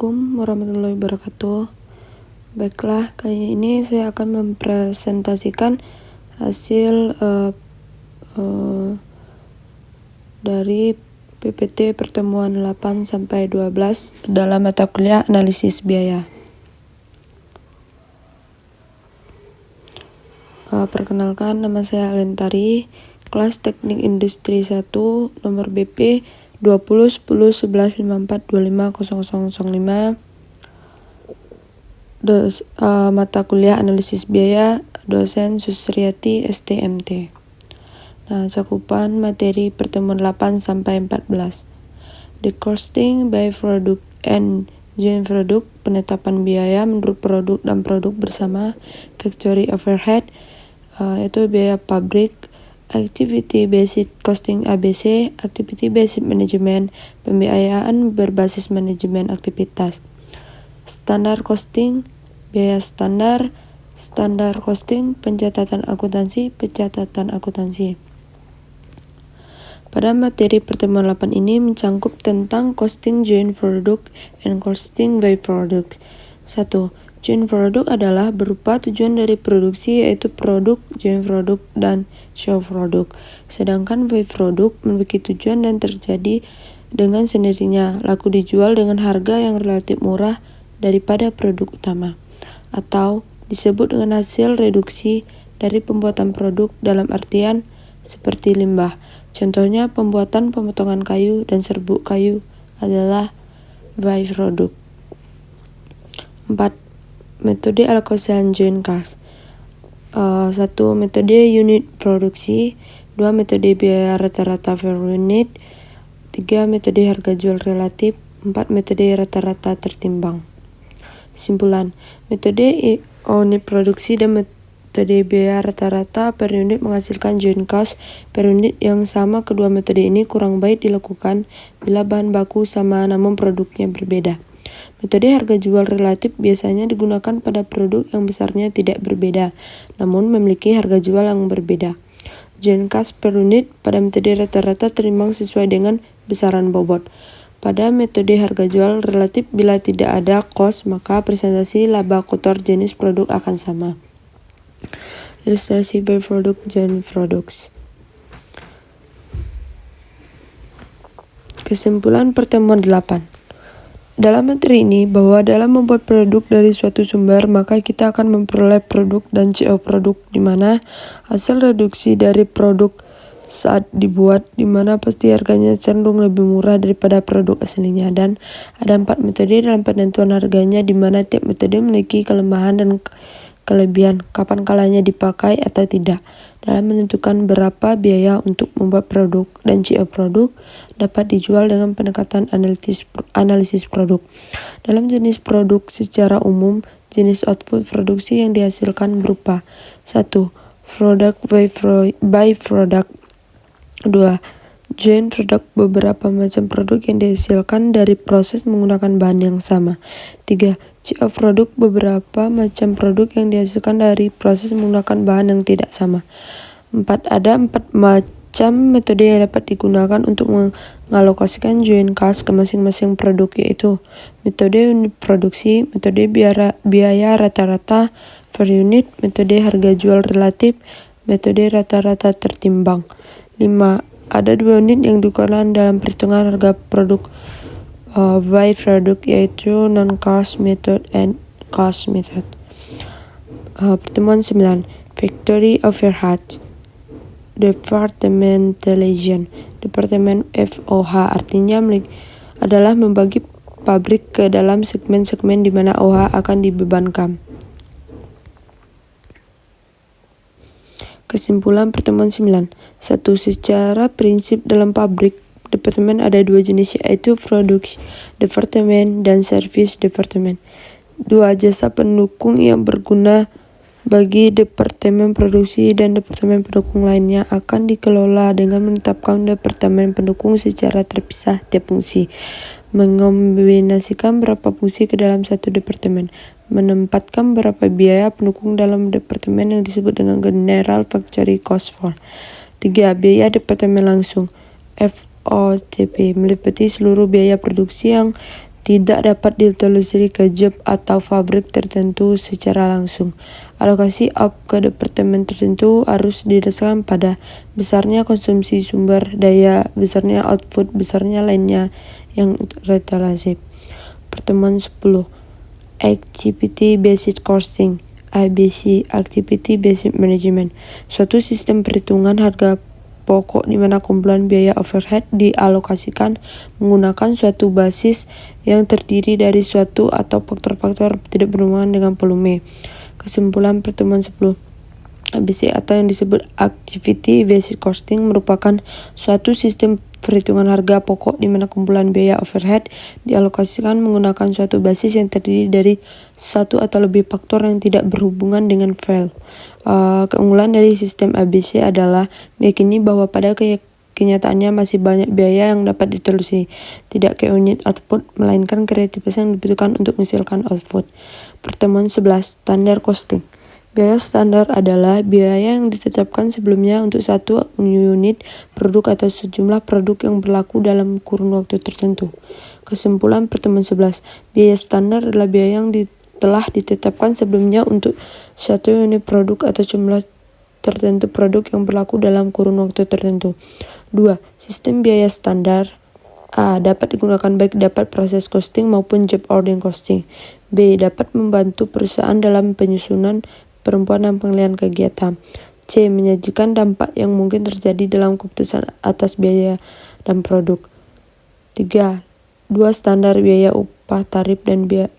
Assalamualaikum warahmatullahi wabarakatuh. Baiklah, kali ini saya akan mempresentasikan hasil dari PPT pertemuan 8-12 dalam mata kuliah analisis biaya. Perkenalkan, nama saya Alentari, kelas Teknik Industri 1, nomor BP 20 10 11 54 25 0005. Mata kuliah analisis biaya, dosen Susriati STMT. Nah, cakupan materi pertemuan 8-14. The costing by product and joint product, penetapan biaya menurut produk dan produk bersama, factory overhead, yaitu biaya pabrik, activity based costing ABC, activity based management, pembiayaan berbasis manajemen aktivitas. Standar costing, biaya standar, standar costing, pencatatan akuntansi, pencatatan akuntansi. Pada materi pertemuan 8 ini mencangkup tentang costing joint product and costing by product. 1. Joint product adalah berupa tujuan dari produksi, yaitu produk, joint product, dan show product. Sedangkan by product memiliki tujuan dan terjadi dengan sendirinya, laku dijual dengan harga yang relatif murah daripada produk utama, atau disebut dengan hasil reduksi dari pembuatan produk dalam artian seperti limbah. Contohnya pembuatan pemotongan kayu dan serbuk kayu adalah by-product. 4. Metode alokasian joint cost. 1. Metode unit produksi. 2. Metode biaya rata-rata per unit. 3. Metode harga jual relatif. 4. Metode rata-rata tertimbang. Kesimpulan, metode unit produksi dan metode biaya rata-rata per unit menghasilkan joint cost per unit yang sama. Kedua metode ini kurang baik dilakukan bila bahan baku sama namun produknya berbeda. Metode harga jual relatif biasanya digunakan pada produk yang besarnya tidak berbeda, namun memiliki harga jual yang berbeda. Joint cost per unit pada metode rata-rata terimbang sesuai dengan besaran bobot. Pada metode harga jual relatif, bila tidak ada cost, maka presentasi laba kotor jenis produk akan sama. Ilustrasi by product joint products. Kesimpulan pertemuan 8. Dalam materi ini, bahwa dalam membuat produk dari suatu sumber, maka kita akan memperoleh produk dan CO produk, di mana hasil reduksi dari produk saat dibuat, di mana pasti harganya cenderung lebih murah daripada produk aslinya, dan ada 4 metode dalam penentuan harganya, di mana tiap metode memiliki kelemahan dan kelebihan, kapan kalanya dipakai atau tidak, dalam menentukan berapa biaya untuk membuat produk, dan CO produk dapat dijual dengan pendekatan analisis produk. Dalam jenis produk secara umum, jenis output produksi yang dihasilkan berupa 1. Product by product. 2. Joint product, beberapa macam produk yang dihasilkan dari proses menggunakan bahan yang sama. 3. CO produk, beberapa macam produk yang dihasilkan dari proses menggunakan bahan yang tidak sama. 4. Ada 4 macam metode yang dapat digunakan untuk mengalokasikan joint cost ke masing-masing produk, yaitu metode unit produksi, metode biaya rata-rata per unit, metode harga jual relatif, metode rata-rata tertimbang. 5. Ada 2 unit yang digunakan dalam perhitungan harga produk by product, yaitu non-cost method and cost method. Pertemuan 9. Factory overhead. Departmentalization. Departemen FOH artinya adalah membagi pabrik ke dalam segmen-segmen di mana OH akan dibebankan. Kesimpulan pertemuan 9. 1. Secara prinsip dalam pabrik, departemen ada 2 jenis, yaitu produksi departemen dan service departemen. 2. Jasa pendukung yang berguna bagi departemen produksi dan departemen pendukung lainnya akan dikelola dengan menetapkan departemen pendukung secara terpisah tiap fungsi, mengombinasikan berapa fungsi ke dalam satu departemen, menempatkan berapa biaya pendukung dalam departemen yang disebut dengan General Factory Cost for. 3. Biaya departemen langsung FOTP meliputi seluruh biaya produksi yang tidak dapat ditelusuri ke job atau fabrik tertentu secara langsung. Alokasi up ke departemen tertentu harus didasarkan pada besarnya konsumsi sumber daya, besarnya output, besarnya lainnya yang relatif. Pertemuan 10. Activity Based Costing ABC, Activity Based Management, suatu sistem perhitungan harga pokok di mana kumpulan biaya overhead dialokasikan menggunakan suatu basis yang terdiri dari suatu atau faktor-faktor tidak berhubungan dengan volume. Kesimpulan pertemuan 10. ABC atau yang disebut Activity Based Costing merupakan suatu sistem perhitungan harga pokok di mana kumpulan biaya overhead dialokasikan menggunakan suatu basis yang terdiri dari satu atau lebih faktor yang tidak berhubungan dengan file. Keunggulan dari sistem ABC adalah meyakini bahwa pada kenyataannya masih banyak biaya yang dapat ditelusuri, tidak ke unit output, melainkan kreativitas yang dibutuhkan untuk menghasilkan output. Pertemuan 11. Standar costing. Biaya standar adalah biaya yang ditetapkan sebelumnya untuk satu unit produk atau sejumlah produk yang berlaku dalam kurun waktu tertentu. Kesimpulan pertemuan 11. Biaya standar adalah biaya yang telah ditetapkan sebelumnya untuk satu unit produk atau jumlah tertentu produk yang berlaku dalam kurun waktu tertentu. 2. Sistem biaya standar A. Dapat digunakan baik dapat proses costing maupun job ordering costing. B. Dapat membantu perusahaan dalam penyusunan perempuan dan penilaian kegiatan. C. Menyajikan dampak yang mungkin terjadi dalam keputusan atas biaya dan produk. 3. 2 standar biaya upah tarif dan biaya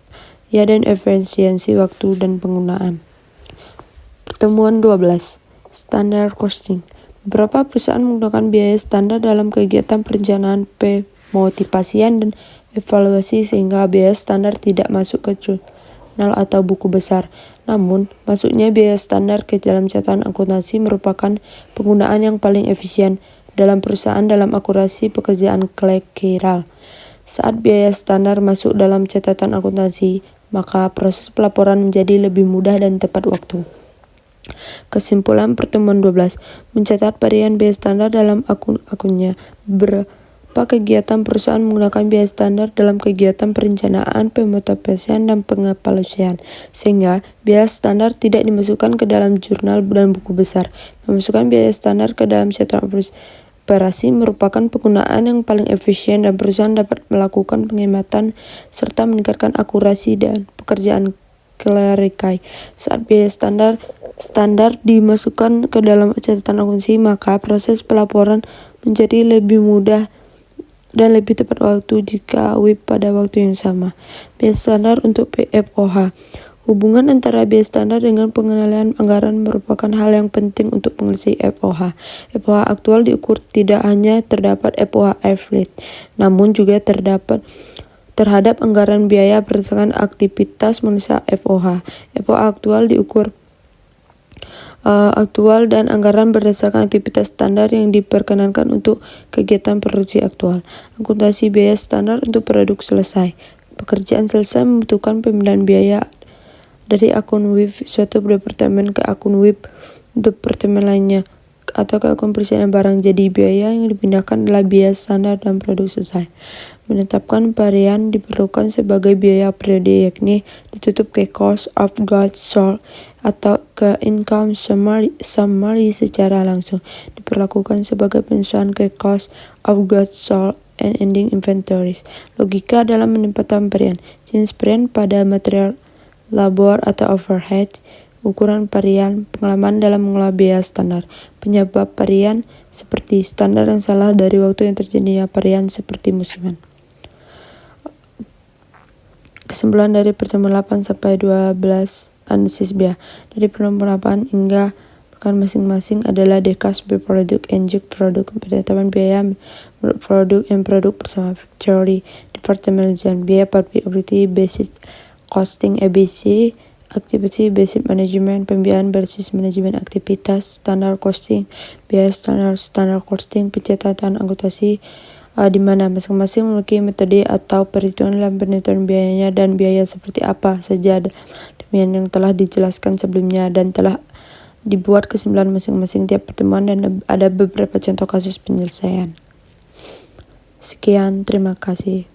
dan efisiensi waktu dan penggunaan. Pertemuan 12. Standar costing. Beberapa perusahaan menggunakan biaya standar dalam kegiatan perencanaan, pemotivasian, dan evaluasi sehingga biaya standar tidak masuk ke jurnal atau buku besar. Namun, masuknya biaya standar ke dalam catatan akuntansi merupakan penggunaan yang paling efisien dalam perusahaan dalam akurasi pekerjaan klerikal. Saat biaya standar masuk dalam catatan akuntansi, maka proses pelaporan menjadi lebih mudah dan tepat waktu. Kesimpulan pertemuan 12. Mencatat varian biaya standar dalam akun-akunnya. Beberapa kegiatan perusahaan menggunakan biaya standar dalam kegiatan perencanaan, pemotivasian, dan pengevaluasian, sehingga biaya standar tidak dimasukkan ke dalam jurnal dan buku besar. Memasukkan biaya standar ke dalam catatan operasi merupakan penggunaan yang paling efisien dan perusahaan dapat melakukan penghematan serta meningkatkan akurasi dan pekerjaan klerikal. Saat biaya standar dimasukkan ke dalam catatan akuntansi, maka proses pelaporan menjadi lebih mudah dan lebih tepat waktu jika WIP pada waktu yang sama. Biaya standar untuk PFOH. Hubungan antara biaya standar dengan pengendalian anggaran merupakan hal yang penting untuk mengenali FOH. FOH aktual diukur tidak hanya terdapat FOH average, namun juga terhadap anggaran biaya berdasarkan aktivitas manusia FOH. FOH aktual diukur aktual dan anggaran berdasarkan aktivitas standar yang diperkenankan untuk kegiatan produksi aktual. Akuntansi biaya standar untuk produk selesai. Pekerjaan selesai membutuhkan pemindahan biaya dari akun WIP suatu departemen ke akun WIP departemen lainnya atau ke akun persediaan barang. Jadi biaya yang dipindahkan adalah biaya standar dan produk selesai. Menetapkan varian diperlukan sebagai biaya periode, yakni ditutup ke cost of goods sold atau ke income summary secara langsung. Diperlakukan sebagai penyesuaian ke cost of goods sold and ending inventories. Logika dalam menempatkan varian. Jenis varian pada material labor atau overhead, ukuran varian, pengalaman dalam mengelola biaya standar, penyebab varian seperti standar yang salah dari waktu yang terjadinya varian seperti musiman. Kesimpulan dari pertemuan 8 sampai 12 analisis biaya. Dari pertemuan 8 hingga pekan masing-masing adalah dekas produk and job produk, penetapan biaya produk and produk bersama factory, departmentalization, biaya property based costing ABC, activity based management, pembiayaan berbasis manajemen aktivitas, standar costing, biaya standar costing, pencatatan akuntansi, di mana masing-masing memiliki metode atau perhitungan dalam penentuan biayanya dan biaya seperti apa saja demikian yang telah dijelaskan sebelumnya dan telah dibuat kesimpulan masing-masing tiap pertemuan dan ada beberapa contoh kasus penyelesaian. Sekian, terima kasih.